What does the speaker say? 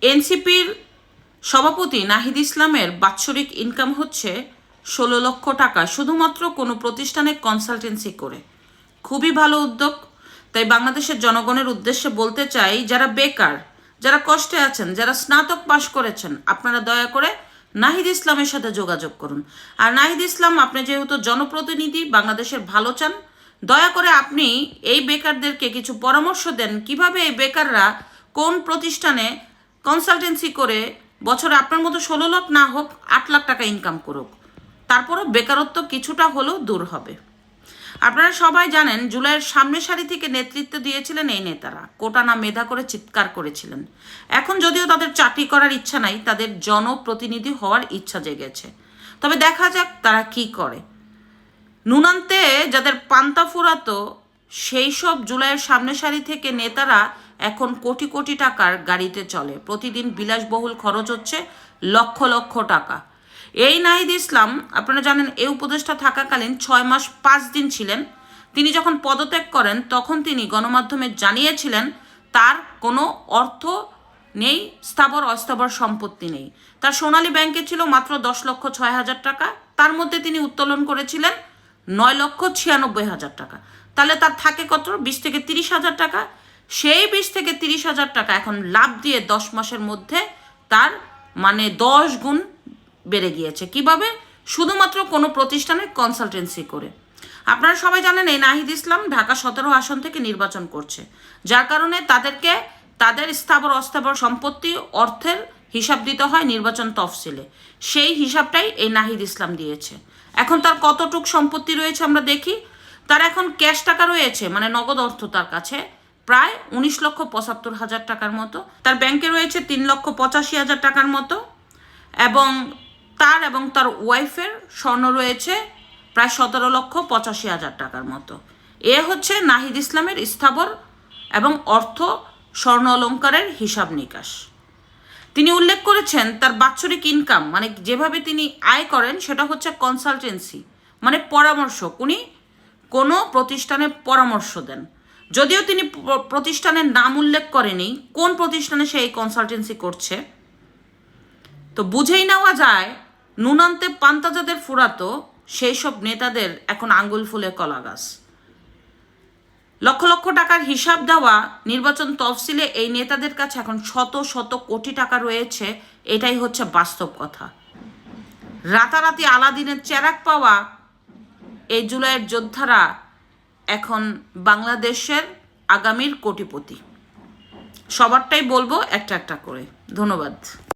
এনসিপির সভাপতি নাহিদ ইসলামের বাৎসরিক ইনকাম হচ্ছে 16 লক্ষ টাকা, শুধুমাত্র কোনো প্রতিষ্ঠানে কনসালটেন্সি করে। খুবই ভালো উদ্যোগ। তাই বাংলাদেশের জনগণের উদ্দেশ্যে বলতে চাই, যারা বেকার, যারা কষ্টে আছেন, যারা স্নাতক পাশ করেছেন, আপনারা দয়া করে নাহিদ ইসলামের সাথে যোগাযোগ করুন। আর নাহিদ ইসলাম, আপনি যেহেতু জনপ্রতিনিধি, বাংলাদেশের ভালো চান, দয়া করে আপনি এই বেকারদেরকে কিছু পরামর্শ দেন কিভাবে এই বেকাররা কোন প্রতিষ্ঠানে কনসালটেন্সি করে বছরে আপনার মতো 16 লাখ না হোক 8 লাখ টাকা ইনকাম করুক, তারপরও বেকারত্ব কিছুটা হলেও দূর হবে। আপনারা সবাই জানেন, জুলাইয়ের সামনের সারি থেকে নেতৃত্ব দিয়েছিলেন এই নেতারা, কোটা না মেধা করে চিৎকার করেছিলেন। এখন যদিও তাদের চাকরি করার ইচ্ছা নাই, তাদের জনপ্রতিনিধি হওয়ার ইচ্ছা জেগেছে। তবে দেখা যাক তারা কি করে। নুনান্তে যাদের পান্তা ফুরাতো, সেই সব জুলাইয়ের সামনের সারি থেকে নেতারা এখন কোটি কোটি টাকার গাড়িতে চলে। প্রতিদিন বিলাসবহুল খরচ হচ্ছে লক্ষ লক্ষ টাকা। এই নাহিদ ইসলাম, আপনারা জানেন, এই উপদেষ্টা থাকাকালীন 6 মাস 5 দিন ছিলেন। তিনি যখন পদত্যাগ করেন তখন তিনি গণমাধ্যমে জানিয়েছিলেন তার কোনো অর্থ নেই, স্থাবর অস্থাবর সম্পত্তি নেই। তার সোনালী ব্যাংকে ছিল মাত্র 10,06,000 টাকা, তার মধ্যে তিনি উত্তোলন করেছিলেন 9,96,000 টাকা। তাহলে তার থাকে কত? 20 থেকে 30,000 টাকা। সেই 20 থেকে 30,000 টাকা এখন লাভ দিয়ে 10 মাসের মধ্যে তার 10 গুণ বেড়ে গিয়েছে। কিভাবে? শুধুমাত্র কোনো প্রতিষ্ঠানে কনসালটেন্সি করে। আপনারা সবাই জানেন, এই নাহিদ ইসলাম ঢাকা 17 আসন থেকে নির্বাচন করছে, যার কারণে তাদেরকে তাদের স্থাবর অস্থাবর সম্পত্তি অর্থের হিসাব দিতে হয় নির্বাচন তফসিলে। সেই হিসাবটাই এই নাহিদ ইসলাম দিয়েছে। এখন তার কতটুক সম্পত্তি রয়েছে আমরা দেখি। তার এখন ক্যাশ টাকা রয়েছে, নগদ অর্থ তার কাছে প্রায় 19,75,000 টাকার মতো। তার ব্যাংকে রয়েছে 3,85,000 টাকার মতো, এবং তার ওয়াইফের স্বর্ণ রয়েছে প্রায় 17,85,000 টাকার মতো। এ হচ্ছে নাহিদ ইসলামের স্থাবর এবং অর্থ স্বর্ণ অলঙ্কারের হিসাব নিকাশ। তিনি উল্লেখ করেছেন তার বাৎসরিক ইনকাম, যেভাবে তিনি আয় করেন সেটা হচ্ছে কনসালটেন্সি, পরামর্শ। উনি কোনো প্রতিষ্ঠানে পরামর্শ দেন। যদিও তিনি প্রতিষ্ঠানের নাম উল্লেখ করেনি কোন প্রতিষ্ঠানে সে এই কনসালটেন্সি করছে, তো বুঝেই নেওয়া যায় নুনান্তে পান্তা যাদের ফুরাতো সেই সব নেতাদের এখন আঙ্গুল ফুলে কলা গাছ। লক্ষ লক্ষ টাকার হিসাব দেওয়া নির্বাচন তফসিলে এই নেতাদের কাছে এখন শত শত কোটি টাকা রয়েছে। এটাই হচ্ছে বাস্তব কথা। রাতারাতি আলাদিনের চেরাগ পাওয়া এই জুলাইয়ের যোদ্ধারা এখন বাংলাদেশের আগামীর কোটিপতি। সবারটাই বলবো একটা একটা করে। ধন্যবাদ।